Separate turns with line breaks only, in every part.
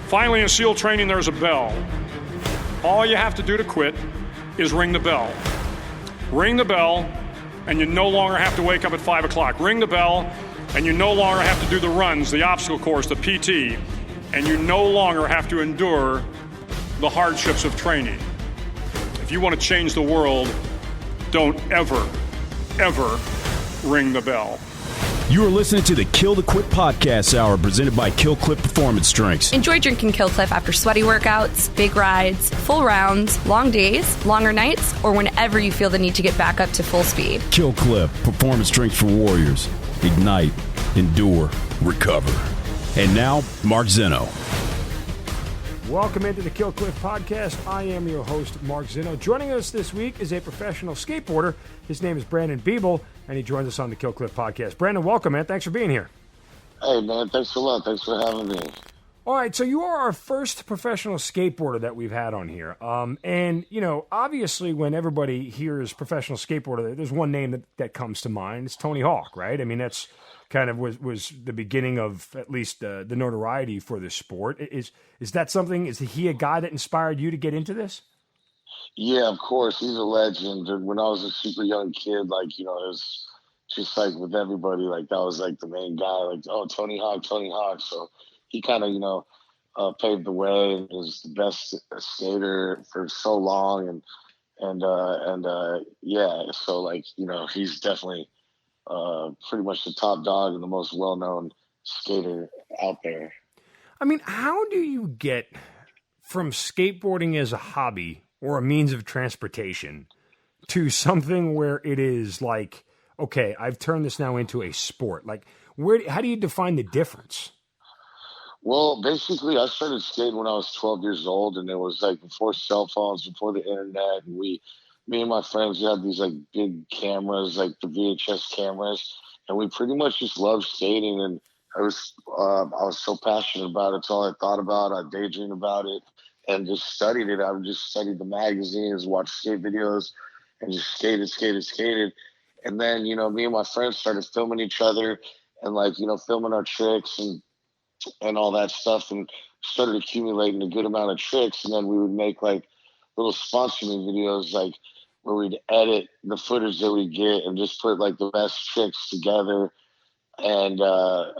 Finally, in SEAL training, there's a bell. All you have to do to quit is ring the bell. Ring the bell, and you no longer have to wake up at 5 o'clock. Ring the bell, and you no longer have to do the runs, the obstacle course, the PT, and you no longer have to endure the hardships of training. If you want to change the world, don't ever, ever ring the bell.
You are listening to the Kill the Quit podcast hour presented by Kill Clip Performance Drinks.
Enjoy drinking Kill Clip after sweaty workouts, big rides, full rounds, long days, longer nights, or whenever you feel the need to get back up to full speed.
Kill Clip Performance Drinks for Warriors. Ignite, endure, recover. And now, Mark Zeno.
Welcome into the Kill Cliff podcast. I am your host, Mark Zeno. Joining us this week is a professional skateboarder. His name is Brandon Biebel, and he joins us on the Kill Cliff podcast. Brandon, welcome, man. Thanks for being here.
Hey, man. Thanks a lot. Thanks for having me.
All right, so you are our first professional skateboarder that we've had on here. And, you know, obviously when everybody hears professional skateboarder, there's one name that comes to mind. It's Tony Hawk, right? I mean, that's kind of was the beginning of at least the notoriety for this sport. Is that something, is he a guy that inspired you to get into this?
Yeah, of course. He's a legend. When I was a super young kid, like, you know, it was just like with everybody, like that was like the main guy, like, oh, Tony Hawk, Tony Hawk. So he kind of, you know, paved the way and was the best skater for so long. Yeah, so like, you know, he's definitely pretty much the top dog and the most well-known skater out there.
I mean, how do you get from skateboarding as a hobby or a means of transportation to something where it is like, okay, I've turned this now into a sport? Like, how do you define the difference?
Well, basically, I started skating when I was 12 years old, and it was like before cell phones, before the internet, and me and my friends, we had these like big cameras, like the VHS cameras, and we pretty much just loved skating. And I was so passionate about it. It's all I thought about. I daydreamed about it and just studied it. I would just study the magazines, watch skate videos, and just skated. And then, you know, me and my friends started filming each other and like, you know, filming our tricks and all that stuff, and started accumulating a good amount of tricks. And then we would make like little sponsoring videos, like where we'd edit the footage that we get and just put like the best tricks together and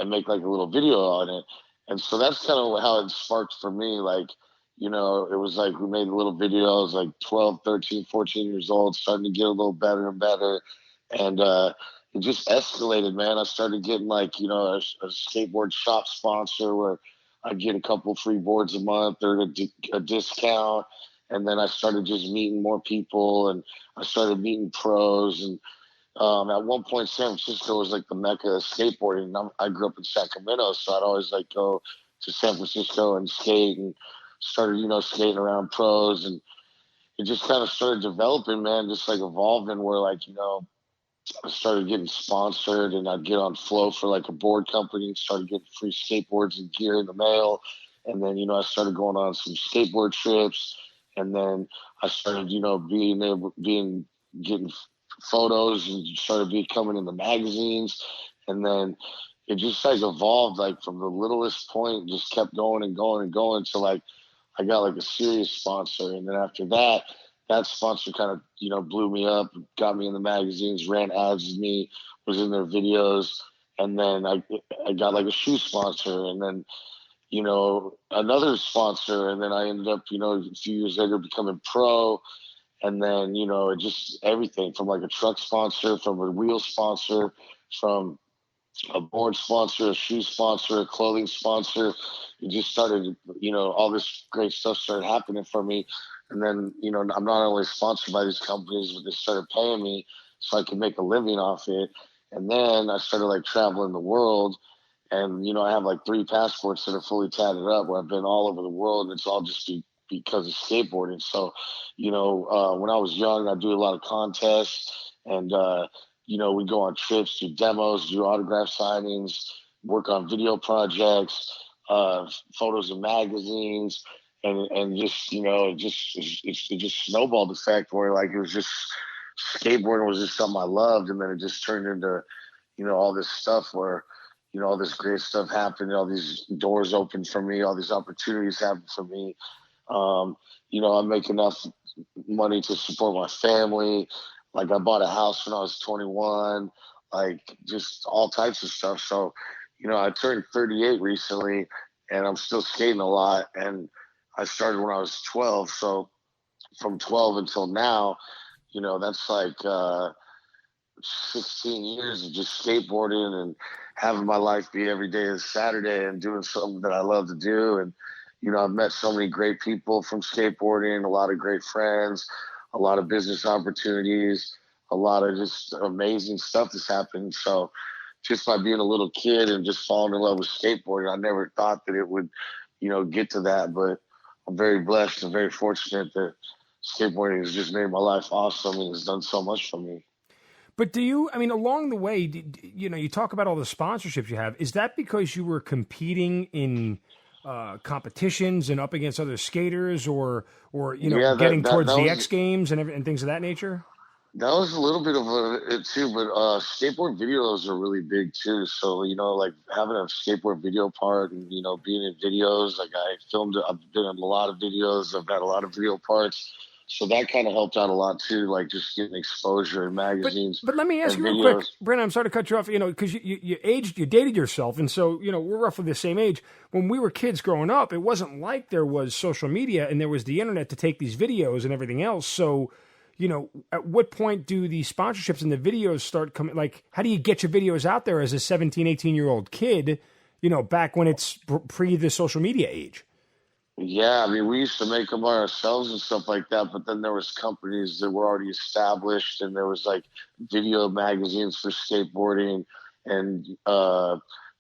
make like a little video on it. And so that's kind of how it sparked for me. Like, you know, it was like we made little videos like 12, 13, 14 years old, starting to get a little better and better. And it just escalated, man. I started getting like, you know, a skateboard shop sponsor where I'd get a couple free boards a month or a discount. And then I started just meeting more people, and I started meeting pros. And at one point, San Francisco was like the mecca of skateboarding. And I grew up in Sacramento, so I'd always like go to San Francisco and skate, and started, you know, skating around pros. And it just kind of started developing, man, just like evolving where like, you know, I started getting sponsored, and I'd get on Flow for like a board company and started getting free skateboards and gear in the mail. And then, you know, I started going on some skateboard trips. And then I started, you know, getting photos and started becoming in the magazines. And then it just like evolved, like from the littlest point, just kept going and going and going till like I got like a serious sponsor. And then after that sponsor kind of, you know, blew me up, got me in the magazines, ran ads with me, was in their videos. And then I got like a shoe sponsor, and then, you know, another sponsor. And then I ended up, you know, a few years later becoming pro. And then, you know, it just everything from like a truck sponsor, from a wheel sponsor, from a board sponsor, a shoe sponsor, a clothing sponsor. It just started, you know, all this great stuff started happening for me. And then, you know, I'm not only sponsored by these companies, but they started paying me so I could make a living off it. And then I started like traveling the world. And, you know, I have like 3 passports that are fully tatted up where I've been all over the world. And it's all just because of skateboarding. So, you know, when I was young, I do a lot of contests, and, you know, we go on trips, do demos, do autograph signings, work on video projects, photos in magazines, and just, you know, it just snowballed effect where like it was just skateboarding was just something I loved. And then it just turned into, you know, all this stuff where, all this great stuff happened, all these doors open for me, all these opportunities happen for me. I make enough money to support my family. Like I bought a house when I was 21, like just all types of stuff. So, I turned 38 recently and I'm still skating a lot. And I started when I was 12. So from 12 until now, that's like 16 years of just skateboarding and having my life be every day is Saturday and doing something that I love to do. And, I've met so many great people from skateboarding, a lot of great friends, a lot of business opportunities, a lot of just amazing stuff that's happened. So just by being a little kid and just falling in love with skateboarding, I never thought that it would, get to that. But I'm very blessed and very fortunate that skateboarding has just made my life awesome and has done so much for me.
But along the way, you talk about all the sponsorships you have. Is that because you were competing in competitions and up against other skaters, or getting towards the X Games and things of that nature?
That was a little bit of it too, but skateboard videos are really big too. So like having a skateboard video part and being in videos. Like I've been in a lot of videos. I've got a lot of video parts. So that kind of helped out a lot too, like just getting exposure in magazines.
But let me ask you real quick, Brandon. I'm sorry to cut you off. Because you dated yourself, and so we're roughly the same age. When we were kids growing up, it wasn't like there was social media and there was the internet to take these videos and everything else. So, at what point do the sponsorships and the videos start coming? Like, how do you get your videos out there as a 17, 18-year-old kid? Back when it's pre the social media age.
Yeah, we used to make them by ourselves and stuff like that, but then there was companies that were already established, and there was like video magazines for skateboarding, and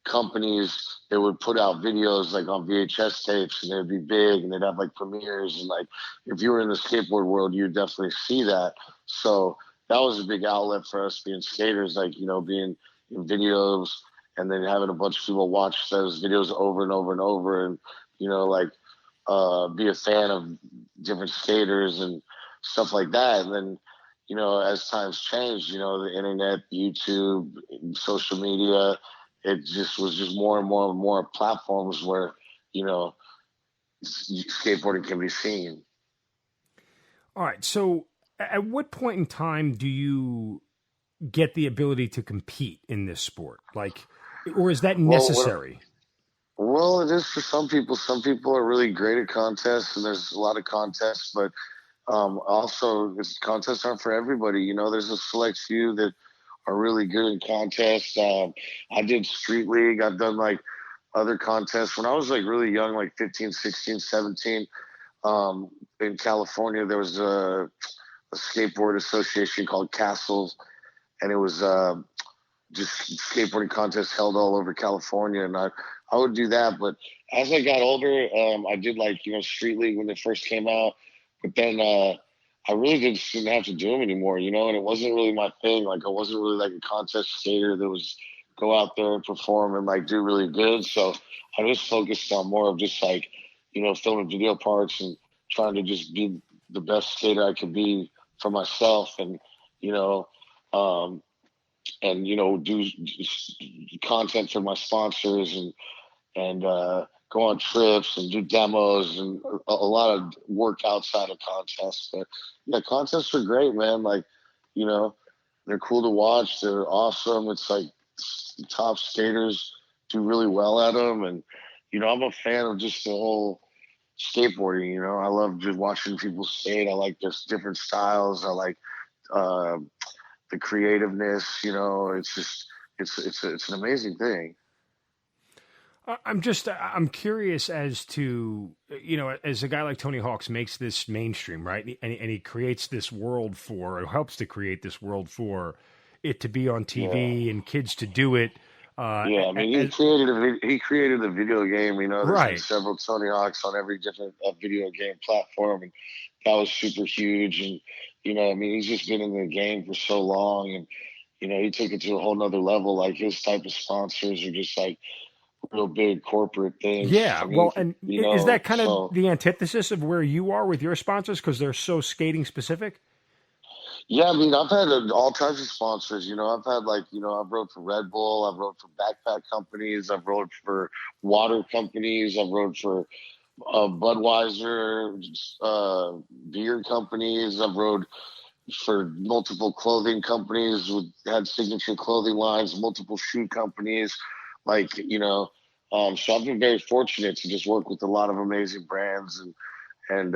companies that would put out videos like on VHS tapes, and they'd be big, and they'd have like premieres, and like if you were in the skateboard world, you'd definitely see that. So that was a big outlet for us being skaters, like being in videos, and then having a bunch of people watch those videos over and over and over, and be a fan of different skaters and stuff like that. And then, as times changed, the internet, YouTube, social media, it just was just more and more and more platforms where, skateboarding can be seen.
All right. So at what point in time do you get the ability to compete in this sport? Or is that necessary?
Well, it is for some people. Some people are really great at contests, and there's a lot of contests, but also contests aren't for everybody. There's a select few that are really good in contests. I did Street League. I've done like other contests. When I was like really young, like 15, 16, 17, in California, there was a skateboard association called Castles, and it was just skateboarding contests held all over California, and I would do that. But as I got older, I did like, Street League when it first came out. But then I really didn't have to do them anymore, and it wasn't really my thing. Like I wasn't really like a contest skater that was go out there and perform and like do really good. So I just focused on more of just like, filming video parts and trying to just be the best skater I could be for myself, and, do content for my sponsors and go on trips and do demos and a lot of work outside of contests. But yeah, contests are great, man. Like, they're cool to watch. They're awesome. It's like the top skaters do really well at them. And, I'm a fan of just the whole skateboarding. I love just watching people skate. I like just different styles. I like, the creativeness, it's just, it's an amazing thing.
I'm curious as to, as a guy like Tony Hawk's makes this mainstream, right? And he creates this world or helps to create this world for it to be on TV and kids to do it.
He created a video game, there's been several Tony Hawks on every different video game platform. And that was super huge. And, he's just been in the game for so long, and, he took it to a whole nother level. Like his type of sponsors are just like real big corporate things.
Yeah. Is that kind of the antithesis of where you are with your sponsors? 'Cause they're so skating specific?
Yeah, I mean, I've had all types of sponsors. I've had I've rode for Red Bull, I've rode for backpack companies, I've rode for water companies, I've rode for Budweiser, beer companies. I've rode for multiple clothing companies, had signature clothing lines, multiple shoe companies, so I've been very fortunate to just work with a lot of amazing brands and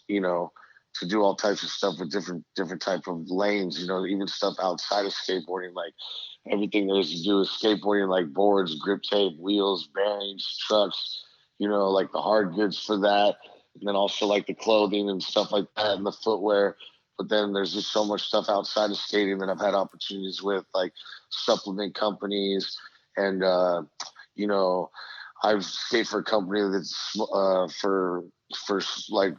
you know, to do all types of stuff with different type of lanes, even stuff outside of skateboarding, like everything there is to do with skateboarding, like boards, grip tape, wheels, bearings, trucks, like the hard goods for that. And then also like the clothing and stuff like that and the footwear. But then there's just so much stuff outside of skating that I've had opportunities with, like supplement companies and, you know, I've stayed for a company that's for like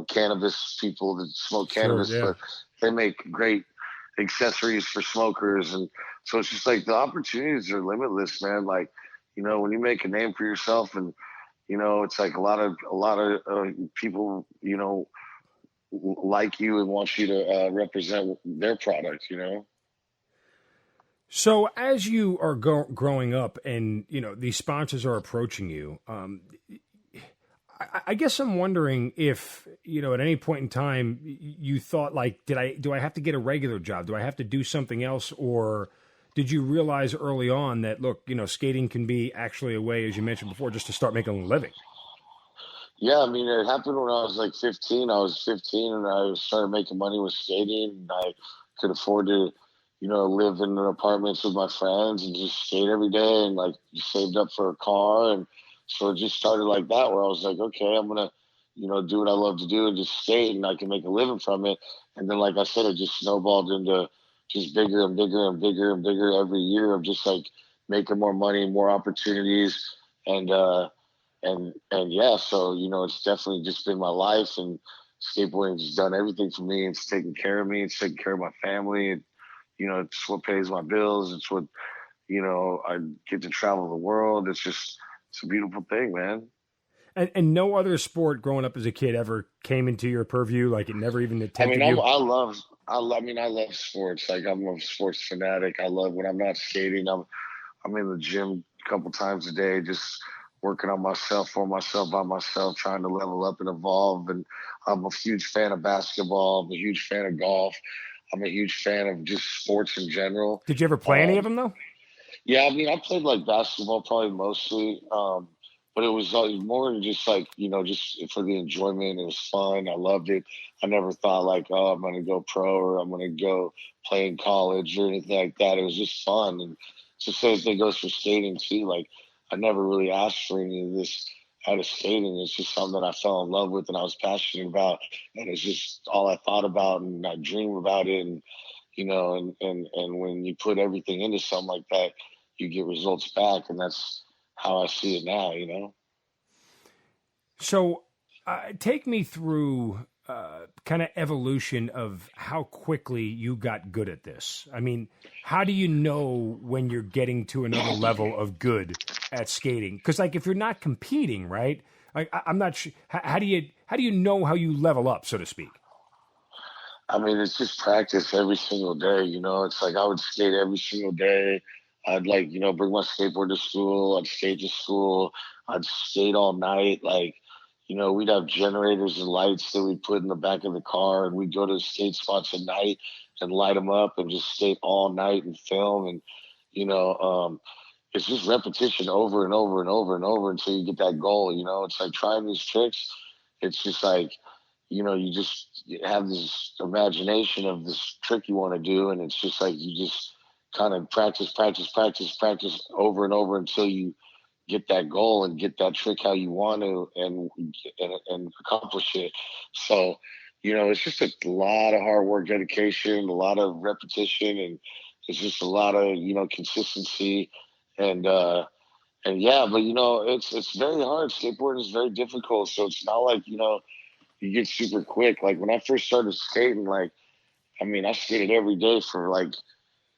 cannabis people that smoke
Sure,
cannabis,
yeah.
but they make great accessories for smokers, and so it's just like the opportunities are limitless, man. Like when you make a name for yourself, and it's like a lot of people like you and want you to represent their product.
So as you are growing up, and these sponsors are approaching you, I guess I'm wondering if at any point in time you thought like, do I have to get a regular job? Do I have to do something else, or did you realize early on that look, skating can be actually a way, as you mentioned before, just to start making a living?
Yeah, I mean, it happened when I was like 15. I was 15 and I started making money with skating, and I could afford to, live in apartments with my friends and just skate every day, and like saved up for a car. And so it just started like that, where I was like, okay, I'm going to, do what I love to do and just skate, and I can make a living from it. And then, like I said, it just snowballed into just bigger and bigger and bigger and bigger every year of just like making more money, more opportunities. And yeah, so it's definitely just been my life, and skateboarding has done everything for me. It's taken care of me. It's taken care of my family. And, it's what pays my bills. It's what I get to travel the world. It's a beautiful thing, man.
And no other sport growing up as a kid ever came into your purview, like it never even
I mean,
attempted you.
I love sports. Like I'm a sports fanatic. I love when I'm not skating. I'm in the gym a couple times a day, just working on myself, for myself, by myself, trying to level up and evolve. And I'm a huge fan of basketball. I'm a huge fan of golf. I'm a huge fan of just sports in general.
Did you ever play any of them though?
Yeah, I mean, I played like basketball probably mostly, but it was more than just like just for the enjoyment. It was fun. I loved it. I never thought like, oh, I'm gonna go pro or I'm gonna go play in college or anything like that. It was just fun, and it's the same thing goes for skating too. Like, I never really asked for any of this out of skating. It's just something that I fell in love with and I was passionate about, and it's just all I thought about, and I dream about it. And and when you put everything into something like that, you get results back, and that's how I see it now.
So, take me through kind of evolution of how quickly you got good at this. I mean, how do you know when you're getting to another level of good at skating? Because, like, if you're not competing, right? I'm not sure. How do you know how you level up, so to speak?
I mean, it's just practice every single day. It's like I would skate every single day. I'd like, bring my skateboard to school. I'd skate to school. I'd skate all night. Like, we'd have generators and lights that we'd put in the back of the car, and we'd go to skate spots at night and light them up and just skate all night and film. And, it's just repetition over and over and over and over until you get that goal. It's like trying these tricks. It's just like, you have this imagination of this trick you want to do, and it's just like you just kind of practice over and over until you get that goal and get that trick how you want to and accomplish it. So, it's just a lot of hard work, dedication, a lot of repetition, and it's just a lot of consistency and yeah, but it's very hard. Skateboarding is very difficult, so it's not like you get super quick. Like when I first started skating, like, I mean, I skated every day for like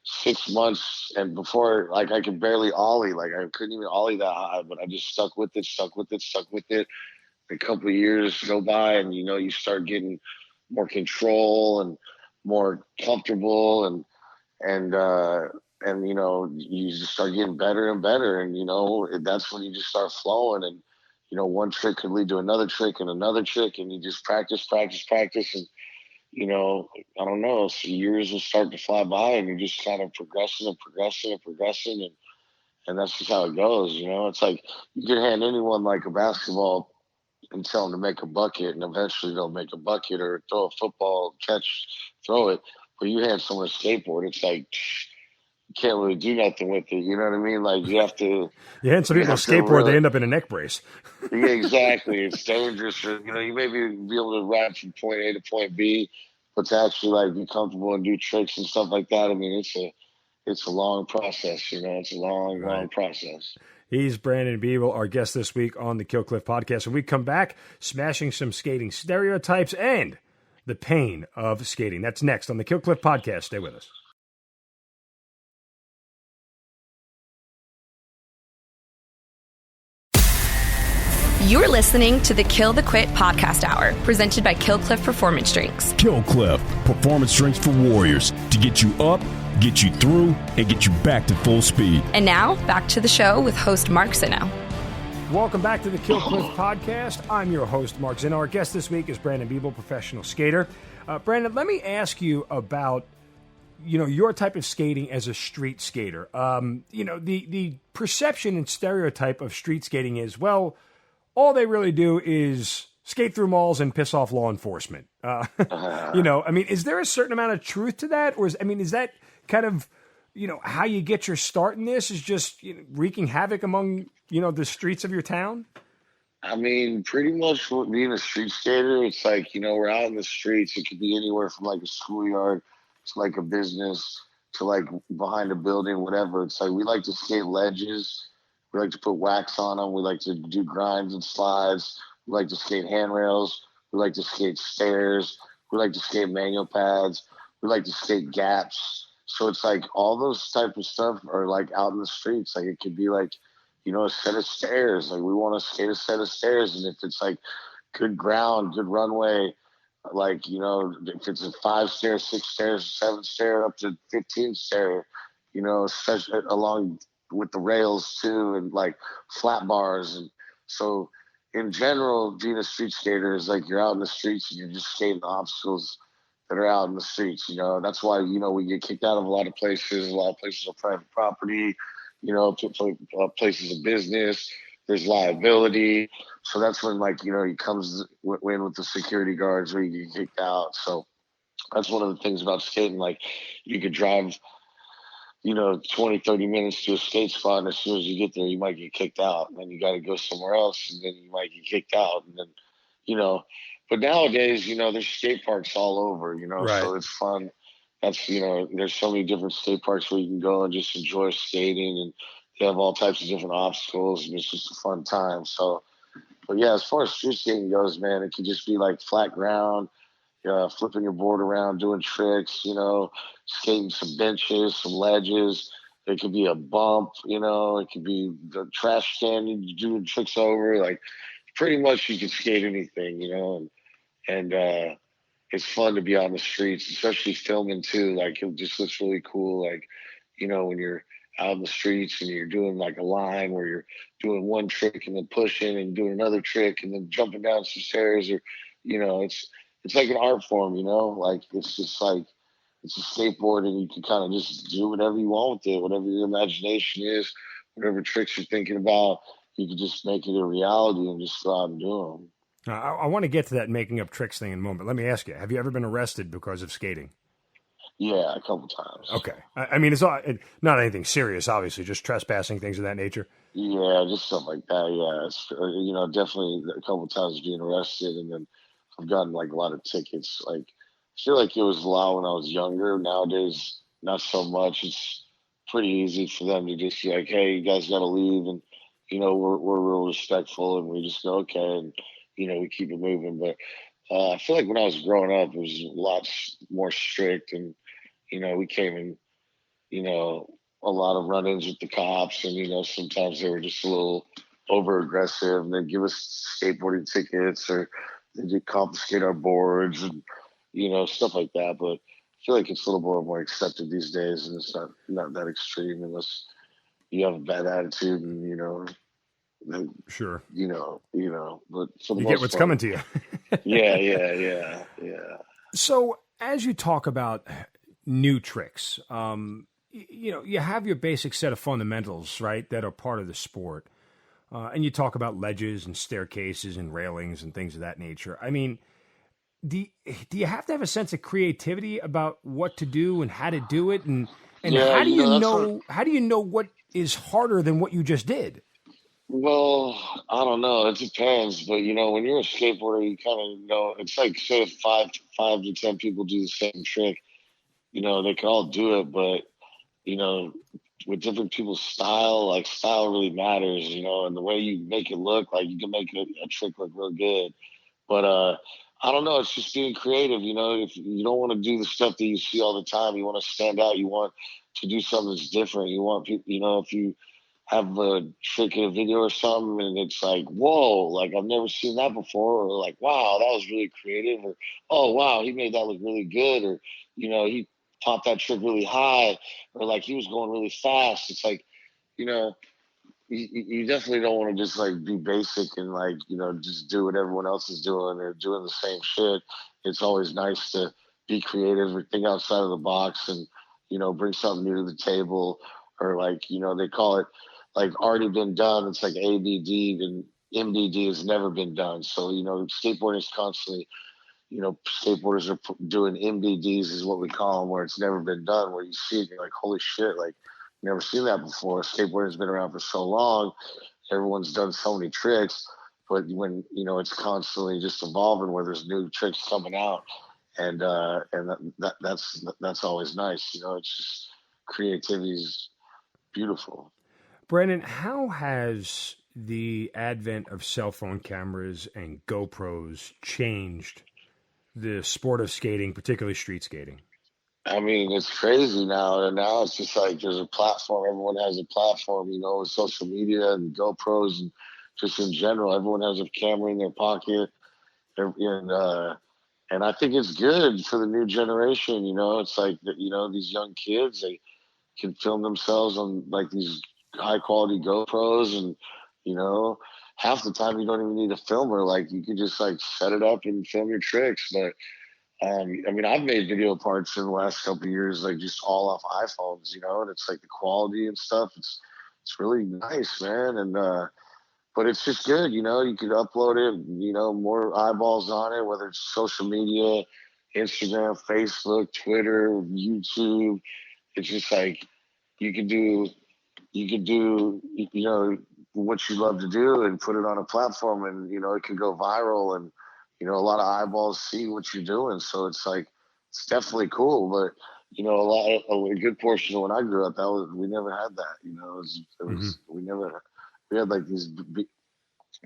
6 months, and before, like, I could barely ollie. Like, I couldn't even ollie that high, but I just stuck with it. A couple of years go by, and you start getting more control and more comfortable, and you know, you just start getting better and better, and you know, that's when you just start flowing, and you know, one trick could lead to another trick and another trick, and you just practice, and you know, I don't know, so years will start to fly by, and you're just kind of progressing, and that's just how it goes. You know, it's like you can hand anyone like a basketball and tell them to make a bucket, and eventually they'll make a bucket, or throw a football, catch, throw it. But you hand someone a skateboard, it's like you can't really do nothing with it. You know what I mean? Like
Yeah, and some
you
people
have to
skateboard, they
really,
end up in a neck brace.
yeah, exactly. It's dangerous. You know, you may be able to ride from point A to point B, but to actually like be comfortable and do tricks and stuff like that, I mean, it's a long process. You know, it's a long
Right.
process.
He's Brandon Biebel, our guest this week on the Kill Cliff podcast. And we come back smashing some skating stereotypes and the pain of skating. That's next on the Kill Cliff podcast. Stay with us.
You're listening to the Kill the Quit podcast hour, presented by Kill Cliff Performance Drinks.
Kill Cliff, performance drinks for warriors to get you up, get you through, and get you back to full speed.
And now, back to the show with host Mark Zinno.
Welcome back to the Kill Cliff podcast. I'm your host, Mark Zinno. Our guest this week is Brandon Biebel, professional skater. Brandon, let me ask you about, you know, your type of skating as a street skater. You know, the perception and stereotype of street skating is, well, all they really do is skate through malls and piss off law enforcement. You know, I mean, is there a certain amount of truth to that? Or is that kind of, you know, how you get your start in this, is just, you know, wreaking havoc among, you know, the streets of your town?
I mean, pretty much being a street skater, it's like, you know, we're out in the streets. It could be anywhere from like a schoolyard to like a business to like behind a building, whatever. It's like we like to skate ledges. We like to put wax on them. We like to do grinds and slides. We like to skate handrails. We like to skate stairs. We like to skate manual pads. We like to skate gaps. So it's like all those type of stuff are like out in the streets. Like it could be like, you know, a set of stairs. Like we want to skate a set of stairs. And if it's like good ground, good runway, like, you know, if it's a 5 stair, 6 stairs, 7 stair, up to 15 stair, you know, along with the rails too, and like flat bars. And so in general, being a street skater is like you're out in the streets and you're just skating the obstacles that are out in the streets. You know, that's why, you know, we get kicked out of a lot of places. A lot of places are private property, you know, places of business. There's liability. So that's when, like, you know, he comes in with the security guards where you get kicked out. So that's one of the things about skating. Like, you could drive, you know, 20, 30 minutes to a skate spot, and as soon as you get there, you might get kicked out, and then you got to go somewhere else, and then you might get kicked out, and then, you know. But nowadays, you know, there's skate parks all over, you know,
Right.
so it's fun. That's, you know, there's so many different skate parks where you can go and just enjoy skating, and they have all types of different obstacles, and it's just a fun time. So, but yeah, as far as street skating goes, man, it could just be like flat ground, flipping your board around, doing tricks, you know, skating some benches, some ledges. It could be a bump, you know, it could be the trash can you're doing tricks over. Like, pretty much you can skate anything, you know, and it's fun to be on the streets, especially filming too. Like, it just looks really cool. Like, you know, when you're out in the streets and you're doing like a line where you're doing one trick and then pushing and doing another trick and then jumping down some stairs, or, you know, it's like an art form, you know, like it's just like, it's a skateboard and you can kind of just do whatever you want with it, whatever your imagination is, whatever tricks you're thinking about, you can just make it a reality and just go out and do them.
I want to get to that making up tricks thing in a moment. Let me ask you, have you ever been arrested because of skating?
Yeah, a couple times.
Okay. I mean, it's not anything serious, obviously, just trespassing, things of that nature.
Yeah, just stuff like that. Yeah, it's, you know, definitely a couple times being arrested, and then I've gotten like a lot of tickets. Like, I feel like it was a lot when I was younger. Nowadays, not so much. It's pretty easy for them to just be like, "Hey, you guys got to leave," and you know, we're real respectful, and we just go, "Okay," and you know, we keep it moving. But I feel like when I was growing up, it was a lot more strict, and you know, we came in, you know, a lot of run-ins with the cops, and you know, sometimes they were just a little over aggressive, and they'd give us skateboarding tickets, or they'd confiscate our boards, and you know, stuff like that. But feel like it's a little more accepted these days, and it's not that extreme unless you have a bad attitude and
Sure.
But for the
You get
most
what's
part,
coming to you.
yeah.
So, as you talk about new tricks, you have your basic set of fundamentals, right, that are part of the sport. And you talk about ledges and staircases and railings and things of that nature. I mean, do you have to have a sense of creativity about what to do and how to do it? And
Yeah,
how do you
that's what.
how do you know what is harder than what you just did?
Well, I don't know. It depends, but when you're a skateboarder, you kind of know. It's like say if five to 10 people do the same trick, they can all do it, but you know, with different people's style, like style really matters, and the way you make it look, like you can make a trick look real good. But I don't know. It's just being creative. If you don't want to do the stuff that you see all the time, you want to stand out. You want to do something that's different. You want people. If you have a trick in a video or something, and it's like, whoa, like I've never seen that before, or like, wow, that was really creative, or oh wow, he made that look really good, or he popped that trick really high, or like he was going really fast. It's like, you know you definitely don't want to just like be basic and like just do what everyone else is doing or doing the same shit. It's always nice to be creative or think outside of the box and bring something new to the table, or like they call it like already been done. It's like ABD and MBD has never been done. So skateboarding is constantly, skateboarders are doing MBDs is what we call them, where it's never been done, where you see it, you're like, holy shit, like never seen that before. Skateboarding's been around for so long. Everyone's done so many tricks, but when it's constantly just evolving, where there's new tricks coming out, and that's always nice. It's just creativity's beautiful.
Brandon, how has the advent of cell phone cameras and GoPros changed the sport of skating, particularly street skating?
I mean, it's crazy now. And now it's just like there's a platform. Everyone has a platform, with social media and GoPros and just in general. Everyone has a camera in their pocket. And I think it's good for the new generation. It's like, these young kids, they can film themselves on like these high quality GoPros. And, half the time you don't even need a filmer. Like you can just like set it up and film your tricks. But I mean, I've made video parts in the last couple of years, like just all off iPhones, and it's like the quality and stuff. It's really nice, man. And but it's just good, you could upload it, more eyeballs on it, whether it's social media, Instagram, Facebook, Twitter, YouTube. It's just like you could do, what you love to do and put it on a platform, and it can go viral, and a lot of eyeballs see what you're doing. So it's like it's definitely cool. But a good portion of when I grew up, we never had that. We had like these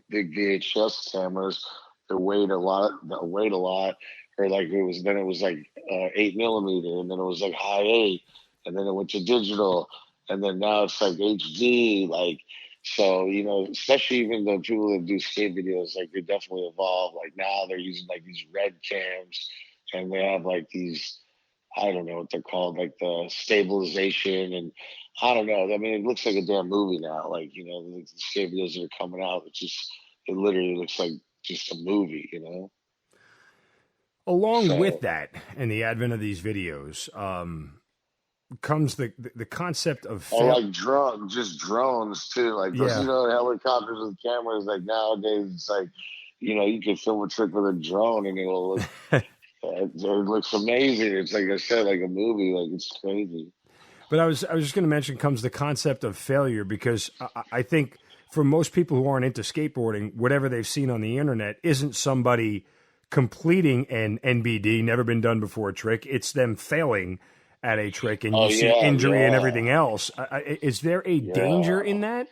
big VHS cameras that weighed a lot, or like it was like 8 millimeter, and then it was like high 8, and then it went to digital, and then now it's like HD, like. So, especially even the people that do skate videos, like they definitely evolve. Like now they're using like these red cams, and they have like these, I don't know what they're called, like the stabilization, and I don't know. I mean, it looks like a damn movie now. Like, the skate videos that are coming out, it literally looks like just a movie.
Along with
So,
that, and the advent of these videos, comes the concept of
or like drones too. Like those,
yeah.
helicopters with cameras. Like nowadays, it's like, you can film a trick with a drone and it'll look, it looks amazing. It's like I said, like a movie. Like it's crazy.
But I was just going to mention comes the concept of failure, because I think for most people who aren't into skateboarding, whatever they've seen on the internet isn't somebody completing an NBD, never been done before trick. It's them failing at a trick, and you see injury and everything else. Is there a danger in that?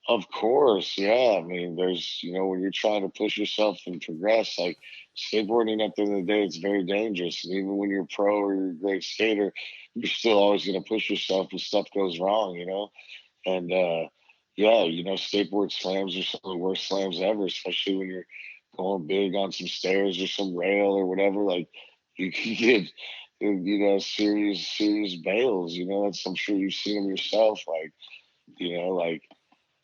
Of course, yeah. I mean, there's, when you're trying to push yourself and progress, like skateboarding at the end of the day, it's very dangerous. And even when you're pro or you're a great skater, you're still always going to push yourself if stuff goes wrong. And, skateboard slams are some of the worst slams ever, especially when you're going big on some stairs or some rail or whatever. Like you can get, serious bails. That's, I'm sure you've seen them yourself. Like, you know, like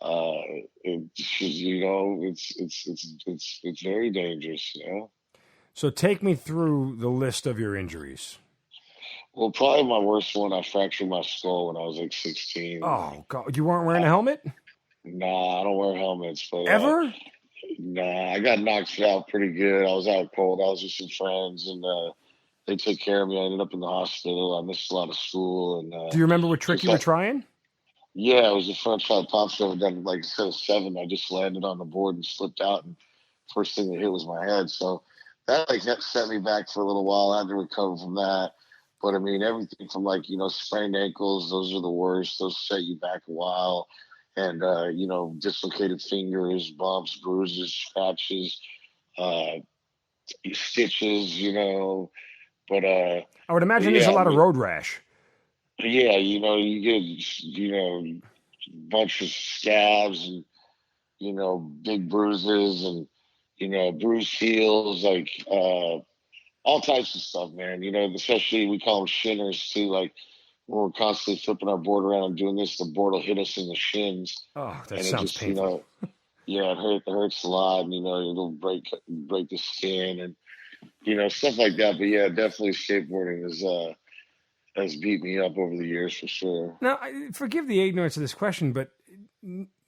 uh, it's very dangerous.
So take me through the list of your injuries.
Well, probably my worst one, I fractured my skull when I was like 16.
Oh God, you weren't wearing a helmet
Nah, I don't wear helmets, but
ever?
nah, I got knocked out pretty good. I was out cold. I was with some friends, and they took care of me. I ended up in the hospital. I missed a lot of school, and
Do you remember what trick
just
you were
like,
trying?
yeah, it was the front side pop over. Then, like, instead of 7, I just landed on the board and slipped out, and first thing that hit was my head. So that like that set me back for a little while. I had to recover from that. But I mean, everything from like, sprained ankles, those are the worst. Those set you back a while. And, dislocated fingers, bumps, bruises, scratches, uh, stitches, But,
I would
but
imagine there's a
yeah, I
lot of
mean,
road rash.
yeah, you get, bunch of scabs and, big bruises and, bruised heels, like, all types of stuff, man. Especially we call them shinners too. Like when we're constantly flipping our board around and doing this, the board will hit us in the shins,
Oh, that
and it
sounds
just,
painful.
yeah, it hurts a lot, and it'll break the skin and stuff like that. But yeah, definitely skateboarding has beat me up over the years for sure.
Now, forgive the ignorance of this question, but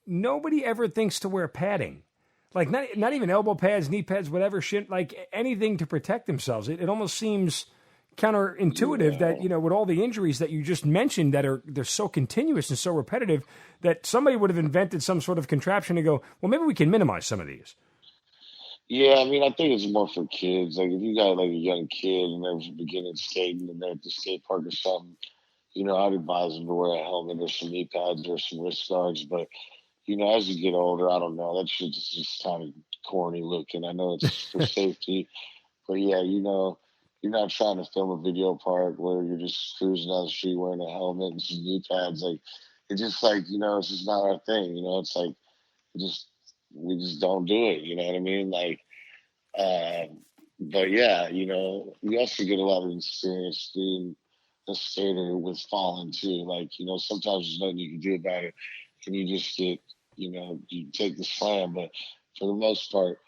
nobody ever thinks to wear padding. Like not even elbow pads, knee pads, whatever shit, like anything to protect themselves. It almost seems counterintuitive that,
Yeah.
with all the injuries that you just mentioned they're so continuous and so repetitive that somebody would have invented some sort of contraption to go, well, maybe we can minimize some of these.
Yeah, I mean, I think it's more for kids. Like if you got like a young kid and they're beginning skating and they're at the skate park or something, I'd advise them to wear a helmet or some knee pads or some wrist guards. But as you get older, I don't know. That shit's just kind of corny looking. I know it's for safety, but yeah, you're not trying to film a video park where you're just cruising down the street wearing a helmet and some knee pads. Like, it's just like, it's just not our thing. It's like, it just, we just don't do it. You know what I mean? Like, but yeah, you also get a lot of experience being a skater with falling too. Like, sometimes there's nothing you can do about it, and you just get, you take the slam. But for the most part,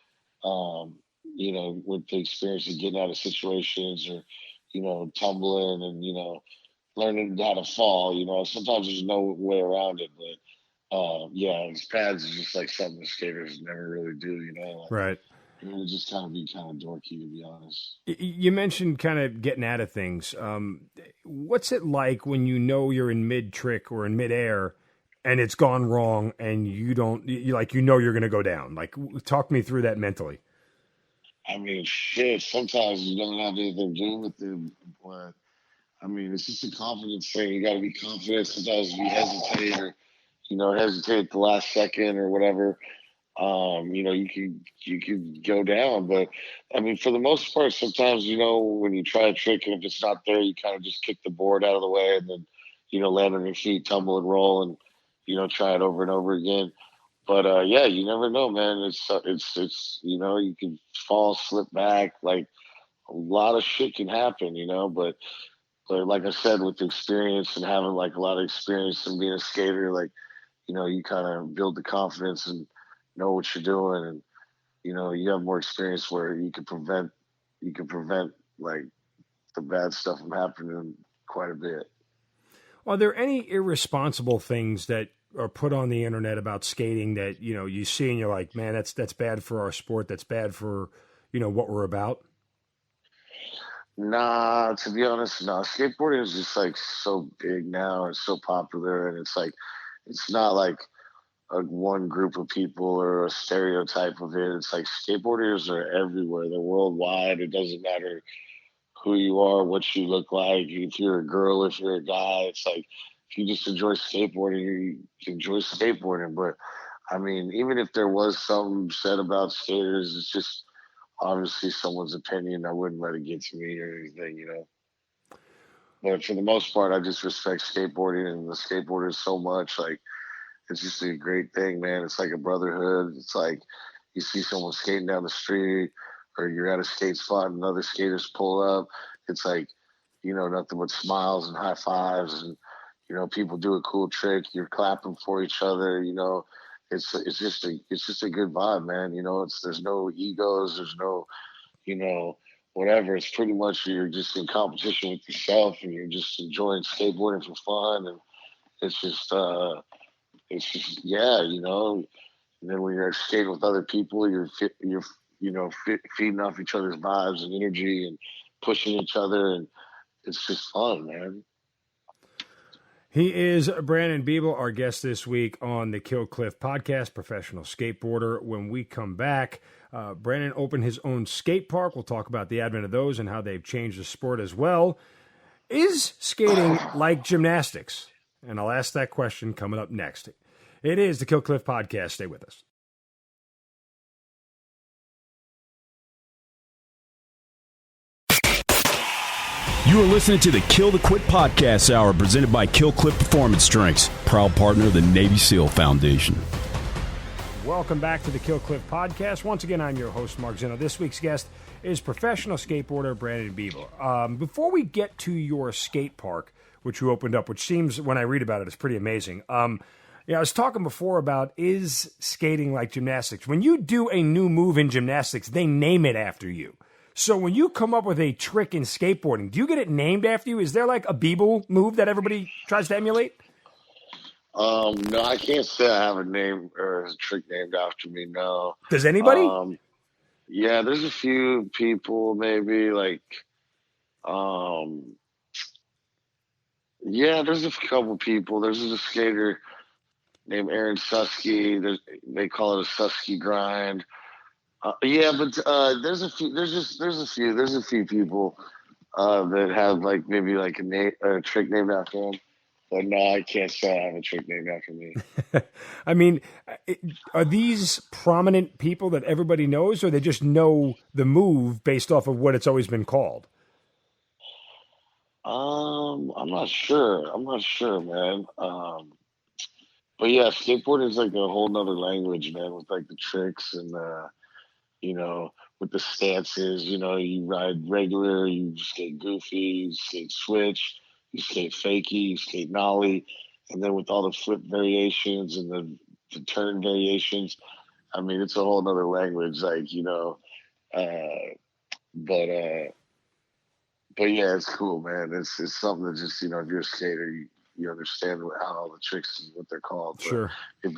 with the experience of getting out of situations or, tumbling and, learning how to fall, sometimes there's no way around it. But yeah, pads is just like something the skaters never really do, Like,
Right.
it would just kind of be kind of dorky, to be honest.
You mentioned kind of getting out of things. What's it like when you're in mid trick or in mid air and it's gone wrong and you don't, you're going to go down? Like, talk me through that mentally.
I mean, shit, sometimes you don't have anything to do with it, but I mean, it's just a confidence thing. You got to be confident. Sometimes you hesitate or, hesitate at the last second or whatever. You could go down, but I mean, for the most part, sometimes when you try a trick and if it's not there, you kind of just kick the board out of the way and then land on your feet, tumble and roll, and try it over and over again. But yeah, you never know, man. It's you can fall, slip back, like a lot of shit can happen, But like I said, with the experience and having like a lot of experience and being a skater, like you kind of build the confidence and know what you're doing, and you have more experience where you can prevent like the bad stuff from happening quite a bit.
Are there any irresponsible things that are put on the internet about skating that, you see and you're like, man, that's bad for our sport. That's bad for, what we're about?
Nah, to be honest, no. Skateboarding is just like so big now and so popular, and it's like it's not like a one group of people or a stereotype of it. It's like skateboarders are everywhere. They're worldwide. It doesn't matter who you are, what you look like, if you're a girl, if you're a guy. It's like if you just enjoy skateboarding, you enjoy skateboarding. But I mean, even if there was something said about skaters, it's just obviously someone's opinion. I wouldn't let it get to me or anything. But for the most part, I just respect skateboarding and the skateboarders so much. Like, it's just a great thing, man. It's like a brotherhood. It's like you see someone skating down the street or you're at a skate spot and other skaters pull up. It's like, nothing but smiles and high fives, and people do a cool trick, you're clapping for each other. It's just a good vibe, man. There's no egos, there's no whatever. It's pretty much you're just in competition with yourself, and you're just enjoying skateboarding for fun, and it's just yeah. And then when you're skating with other people, feeding off each other's vibes and energy and pushing each other, and it's just fun, man.
He is Brandon Biebel, our guest this week on the Kill Cliff podcast, professional skateboarder. When we come back, Brandon opened his own skate park. We'll talk about the advent of those and how they've changed the sport as well. Is skating like gymnastics? And I'll ask that question coming up next. It is the Kill Cliff podcast. Stay with us.
You are listening to the Kill the Quit podcast hour presented by Kill Cliff Performance Drinks, proud partner of the Navy SEAL Foundation.
Welcome back to the Kill Cliff podcast. Once again, I'm your host, Mark Zeno. This week's guest is professional skateboarder Brandon Biebel. Before we get to your skate park, which you opened up, which seems, when I read about it, is pretty amazing. I was talking before about, is skating like gymnastics? When you do a new move in gymnastics, they name it after you. So when you come up with a trick in skateboarding, do you get it named after you? Is there like a Biebel move that everybody tries to emulate?
No, I can't say I have a name or a trick named after me. No.
Does anybody?
Yeah, there's a few people, maybe yeah, there's a couple people. There's a skater named Aaron Susky. They call it a Susky grind. Yeah, but there's a few people that have maybe a trick named after them. But no, I can't say I have a trick named after me.
I mean, are these prominent people that everybody knows, or they just know the move based off of what it's always been called?
I'm not sure. Man. But yeah, skateboarding is like a whole nother language, man, with the tricks and with the stances. You ride regular, you skate goofy, you skate switch, you skate fakie, you skate nollie, and then with all the flip variations and the turn variations, I mean, it's a whole nother language, but yeah, it's cool, man. It's something that just, if you're a skater, you understand how all the tricks and what they're called. But
sure.
If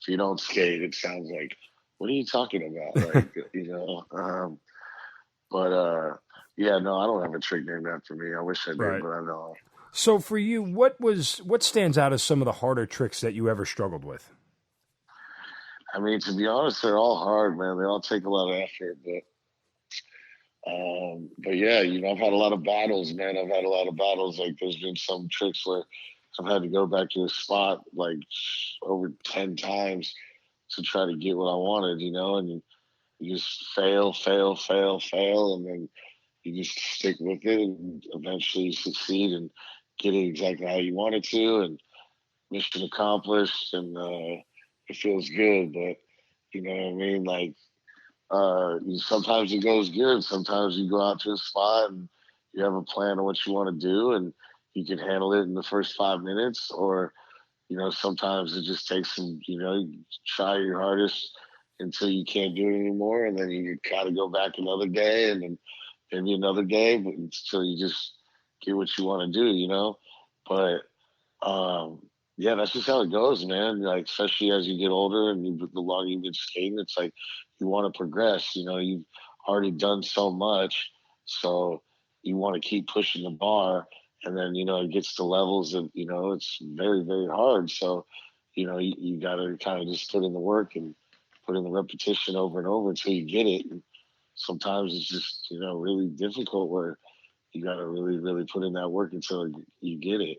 you don't skate, it sounds like, what are you talking about? Yeah, no, I don't have a trick named after me. I wish I did,
right.
But I don't.
So for you, what stands out as some of the harder tricks that you ever struggled with?
I mean, to be honest, they're all hard, man. They all take a lot of effort, but yeah, I've had a lot of battles, man. There's been some tricks where I've had to go back to a spot over 10 times to try to get what I wanted, and you just fail, and then you just stick with it, and eventually you succeed and get it exactly how you want it to, and mission accomplished, and it feels good. But you know what I mean? Sometimes it goes good. Sometimes you go out to a spot and you have a plan of what you want to do, and you can handle it in the first 5 minutes, or sometimes it just takes some, you try your hardest until you can't do it anymore. And then you gotta go back another day, and then maybe another day, but until you just get what you want to do, But, yeah, that's just how it goes, man. Especially as you get older and the longer you've been skating, it's you want to progress, you've already done so much. So you want to keep pushing the bar. And then, it gets to levels of, it's very, very hard. So, you got to kind of just put in the work and put in the repetition over and over until you get it. And sometimes it's just, really difficult where you got to really, really put in that work until you get it.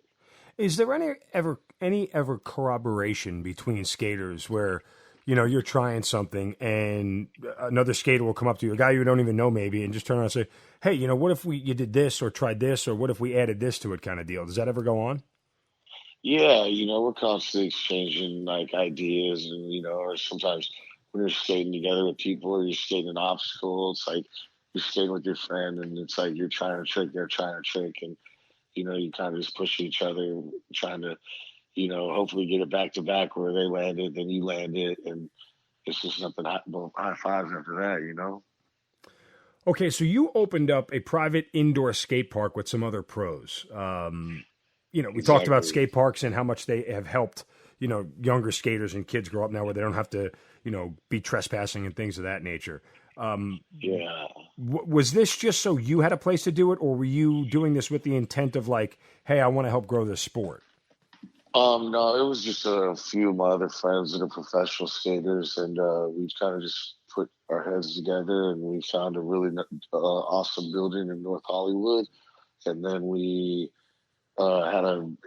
Is there any ever corroboration between skaters where, you're trying something and another skater will come up to you, a guy you don't even know maybe, and just turn around and say, hey, what if you did this or tried this, or what if we added this to it kind of deal? Does that ever go on?
Yeah, we're constantly exchanging ideas, and, or sometimes when you're skating together with people or you're skating an obstacle, it's you're skating with your friend and it's you're trying a trick, they're trying a trick, and you kind of just push each other, trying to, hopefully get it back to back where they landed, then you landed, and it's just nothing but high fives after that.
Okay, so you opened up a private indoor skate park with some other pros. We talked about
Exactly.
skate parks and how much they have helped, younger skaters and kids grow up now where they don't have to, be trespassing and things of that nature.
Yeah.
Was this just so you had a place to do it, or were you doing this with the intent of like, hey, I want to help grow this sport?
No, it was just a few of my other friends that are professional skaters, and we kind of just put our heads together, and we found a really awesome building in North Hollywood, and then we had an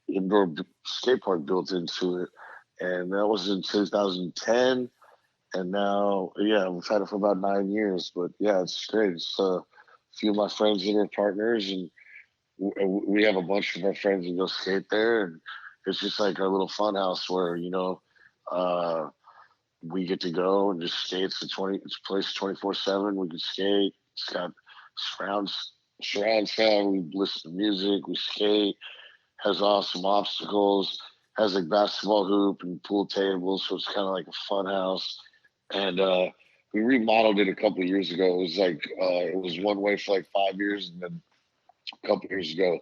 indoor skate park built into it, and that was in 2010. And now, yeah, we've had it for about 9 years, but yeah, it's great. It's a few of my friends that are partners, and we have a bunch of our friends that go skate there, and it's just like our little fun house where uh, we get to go and just skate. It's a place 24/7. We can skate. It's got surround sound. We listen to music. We skate. Has awesome obstacles. Has like basketball hoop and pool tables, so it's kind of like a fun house. And we remodeled it a couple of years ago. It was like it was one way for like 5 years, and then a couple of years ago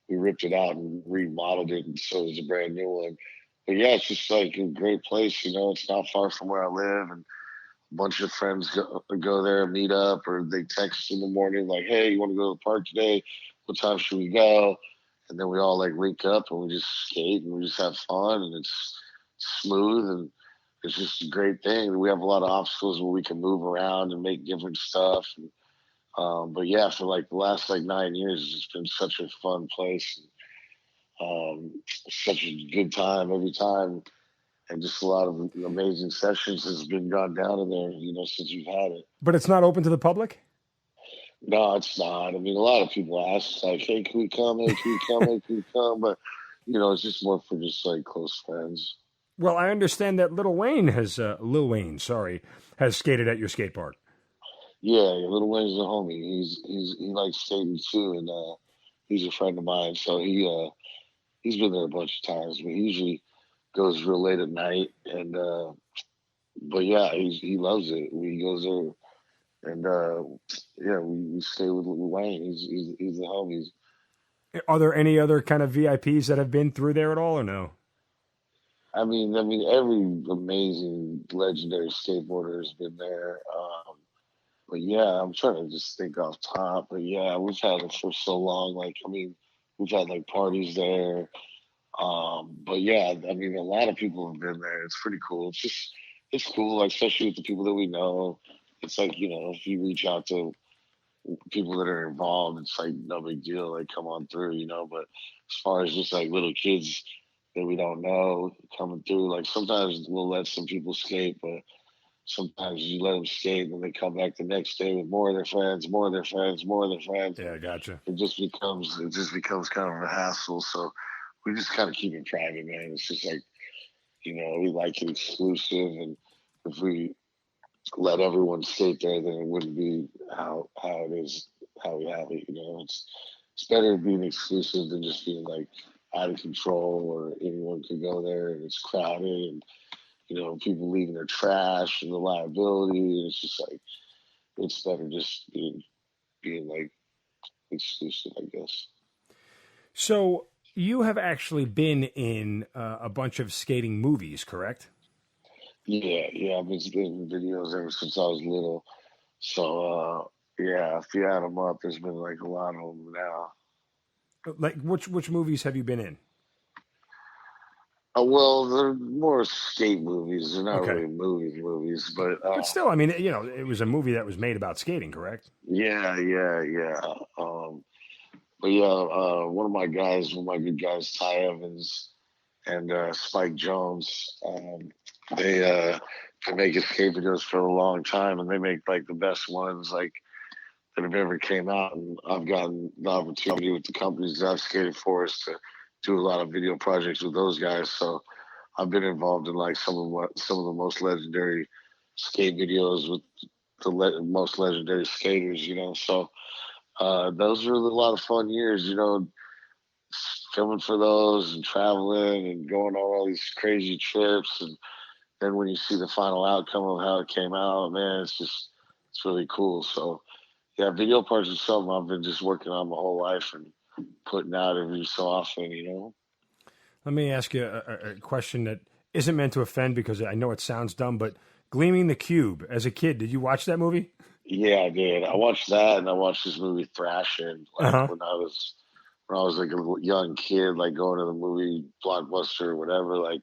we ripped it out and remodeled it, and so it's a brand new one. But yeah, it's just like a great place. It's not far from where I live, and a bunch of friends go there, meet up, or they text in the morning like, "Hey, you want to go to the park today? What time should we go?" And then we all like link up and we just skate and we just have fun, and it's smooth, and it's just a great thing. We have a lot of obstacles where we can move around and make different stuff. But yeah, for like the last like 9 years, it's just been such a fun place. Such a good time every time, and just a lot of amazing sessions has been gone down in there, since we've had it.
But it's not open to the public?
No, it's not. I mean, a lot of people ask, like, "Hey, can we come? Hey, can we come? Hey, can we come?" But it's just more for just like close friends.
Well, I understand that Lil Wayne, sorry, has skated at your skate park.
Yeah, Little Wayne's a homie. He likes skating too, and he's a friend of mine. So he's been there a bunch of times, but he usually goes real late at night. And but yeah, he loves it. He goes there, and yeah, we stay with Lil Wayne. He's the homies.
Are there any other kind of VIPs that have been through there at all, or no?
I mean, every amazing, legendary skateboarder has been there. But yeah, I'm trying to just think off top. But yeah, we've had it for so long. Like, I mean, we've had like parties there. But yeah, I mean, a lot of people have been there. It's pretty cool. It's cool, like, especially with the people that we know. It's like, if you reach out to people that are involved, it's like no big deal. Like, come on through. But as far as just like little kids that we don't know coming through, like sometimes we'll let some people skate, but sometimes you let them skate and they come back the next day with more of their friends, more of their friends, more of their friends.
Yeah, gotcha.
It just becomes kind of a hassle. So we just kind of keep it private, man. It's just like, we like it exclusive, and if we let everyone skate there, then it wouldn't be how it is, how we have it. It's better being exclusive than just being like out of control, or anyone could go there and it's crowded, and people leaving their trash and the liability. And it's just like, it's better just being like exclusive, I guess.
So you have actually been in a bunch of skating movies, correct?
Yeah. I've been skating videos ever since I was little. So yeah, if you add them up, there's been like a lot of them now.
Like which movies have you been in?
Well, they're more skate movies. They're not
Okay.
really movies, but
But still, I mean, it was a movie that was made about skating, correct?
yeah. But yeah, one of my good guys, Ty Evans and Spike Jones, they been making skate videos for a long time, and they make like the best ones like that have ever came out. And I've gotten the opportunity with the companies that I've skated for us to do a lot of video projects with those guys. So I've been involved in like some of the most legendary skate videos with the most legendary skaters. So those were a lot of fun years. filming for those and traveling and going on all these crazy trips. And then when you see the final outcome of how it came out, man, it's really cool. So yeah, video parts is something I've been just working on my whole life and putting out every so often, you know.
Let me ask you a question that isn't meant to offend because I know it sounds dumb, but Gleaming the Cube, as a kid, did you watch that movie?
Yeah, I did. I watched that, and I watched this movie Thrashing, like when I was like a young kid, like going to the movie Blockbuster or whatever. Like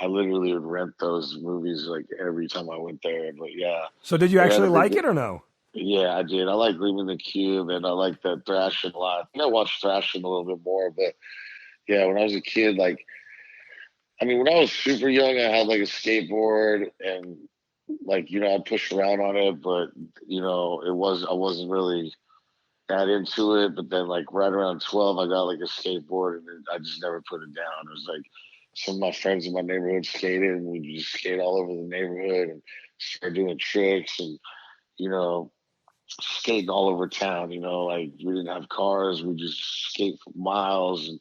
I literally would rent those movies like every time I went there. But yeah.
So did you actually like it or no?
Yeah, I did. I like Gleaming the Cube, and I like that Thrashing a lot. I watched Thrashing a little bit more, but yeah, when I was a kid, like, I mean, when I was super young, I had like a skateboard, and like, you know, I'd push around on it, but you know, I wasn't really that into it. But then, like, right around 12, I got like a skateboard, and I just never put it down. It was like some of my friends in my neighborhood skated, and we just skate all over the neighborhood and start doing tricks and, you know, skating all over town. You know, like we didn't have cars, we just skate for miles and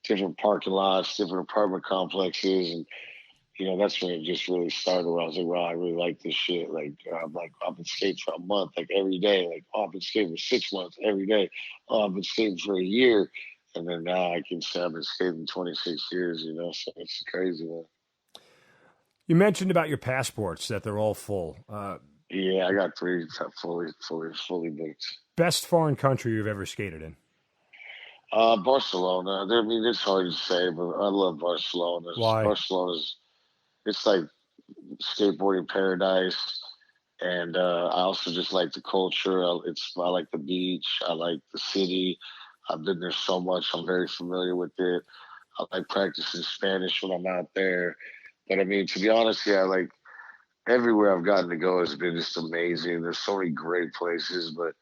different parking lots, different apartment complexes, and you know, that's when it just really started. Where I was like, wow, I really like this shit. Like, I've been skating for a month, like every day. Like, oh, I've been skating for 6 months every day. Oh, I've been skating for a year, and then now I can say I've been skating 26 years. You know, so it's crazy, man.
You mentioned about your passports that they're all full.
Yeah, I got 3 fully booked.
Best foreign country you've ever skated in?
Barcelona. I mean, it's hard to say, but I love Barcelona.
Why?
Barcelona's, it's like skateboarding paradise, and I also just like the culture. I like the beach. I like the city. I've been there so much. I'm very familiar with it. I like practicing Spanish when I'm out there. But I mean, to be honest, yeah, like everywhere I've gotten to go has been just amazing. There's so many great places, but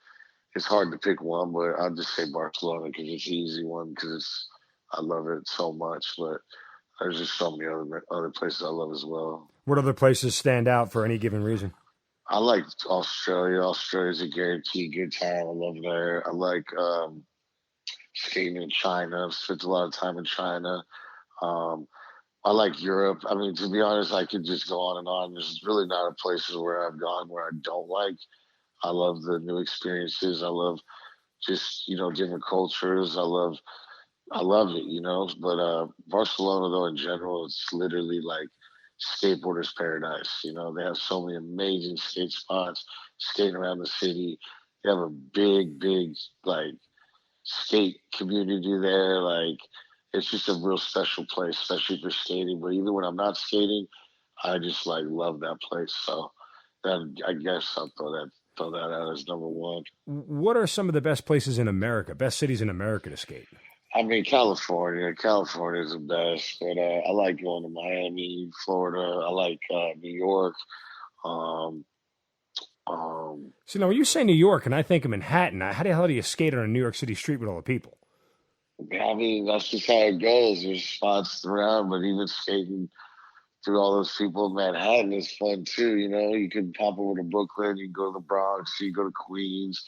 it's hard to pick one. But I'll just say Barcelona because it's the easy one because I love it so much. But there's just so many other places I love as well.
What other places stand out for any given reason?
I like Australia. Australia's a guaranteed good time. I love there. I like skating in China. I've spent a lot of time in China. I like Europe. I mean, to be honest, I could just go on and on. There's really not a places where I've gone where I don't like. I love the new experiences. I love just, you know, different cultures. I love it, you know. But Barcelona, though, in general, it's literally like skateboarders' paradise. You know, they have so many amazing skate spots, skating around the city. They have a big, like, skate community there. Like, it's just a real special place, especially for skating. But even when I'm not skating, I just like love that place. So that, I guess I'll throw that out as number one.
What are some of the best places in America, best cities in America to skate?
I mean, California. California is the best, but I like going to Miami, Florida. I like New York.
So now, when you say New York, and I think of Manhattan, how the hell do you skate on a New York City street with all the people?
I mean, that's just how it goes. There's spots around, but even skating through all those people in Manhattan is fun too. You know, you can pop over to Brooklyn, you can go to the Bronx, you can go to Queens.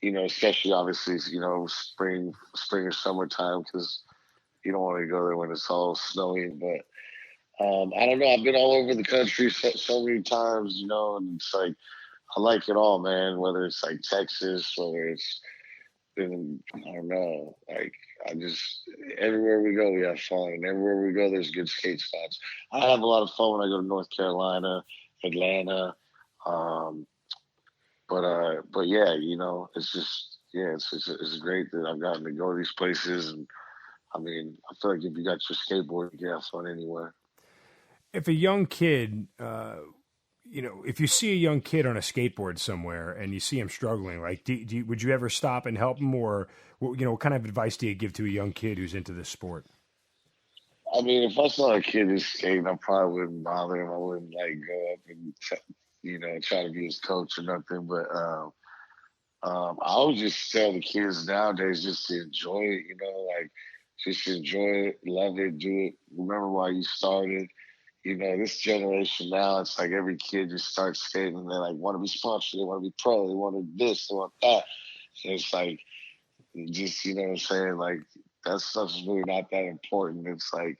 You know, especially obviously, you know, spring or summertime because you don't want to go there when it's all snowy. But I don't know. I've been all over the country so many times, you know, and it's like I like it all, man. Whether it's like Texas, whether it's been, I don't know, like I just everywhere we go we have fun, and everywhere we go there's good skate spots. I have a lot of fun when I go to North Carolina, Atlanta. But yeah, you know, it's just it's great that I've gotten to go to these places, and I mean, I feel like if you got your skateboard, you can have fun anywhere.
If a young kid, you know, if you see a young kid on a skateboard somewhere and you see him struggling, like, would you ever stop and help him, or you know, what kind of advice do you give to a young kid who's into this sport?
I mean, if I saw a kid who's skating, I probably wouldn't bother him. I wouldn't like go up and you know, try to be his coach or nothing. But I would just tell the kids nowadays just to enjoy it, you know, like just enjoy it, love it, do it. Remember why you started. You know, this generation now, it's like every kid just starts skating and they like want to be sponsored, they want to be pro, they want to this, they want that. And it's like, just, you know what I'm saying? Like, that stuff's really not that important. It's like,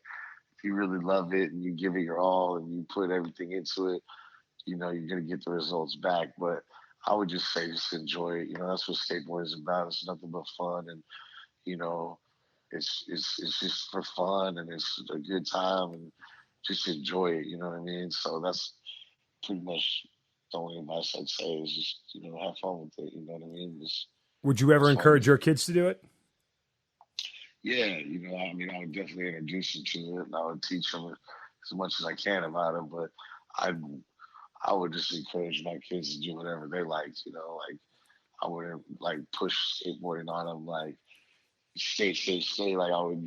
if you really love it and you give it your all and you put everything into it, you're going to get the results back. But I would just say, just enjoy it. That's what skateboarding is about. It's nothing but fun. And, it's just for fun and it's a good time and just enjoy it. You know what I mean? So that's pretty much the only advice I'd say is just, have fun with it. You know what I mean?
Would you ever encourage your kids to do it?
Yeah. I would definitely introduce them to it and I would teach them as much as I can about it. But I would just encourage my kids to do whatever they like, like I wouldn't like push skateboarding on them, like stay. Like I would,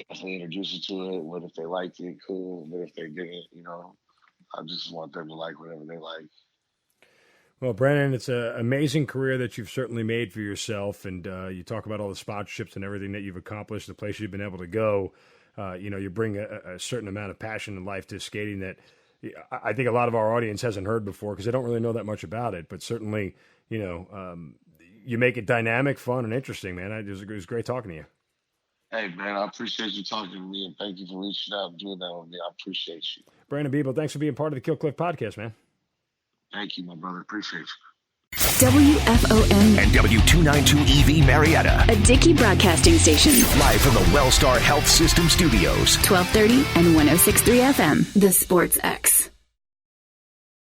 definitely introduce them to it. But if they liked it, cool. But if they didn't, I just want them to like whatever they like.
Well, Brandon, it's an amazing career that you've certainly made for yourself. And you talk about all the sponsorships and everything that you've accomplished, the places you've been able to go. You bring a certain amount of passion and life to skating that I think a lot of our audience hasn't heard before because they don't really know that much about it. But certainly, you make it dynamic, fun, and interesting, man. It was great talking to you.
Hey, man, I appreciate you talking to me, and thank you for reaching out and doing that with me. I appreciate you.
Brandon Biebel, thanks for being part of the Kill Clip podcast, man.
Thank you, my brother. Appreciate you.
WFOM
and W292EV Marietta,
a Dickey broadcasting station.
live from the Wellstar Health System Studios.
1230 and 106.3 FM, The Sports X.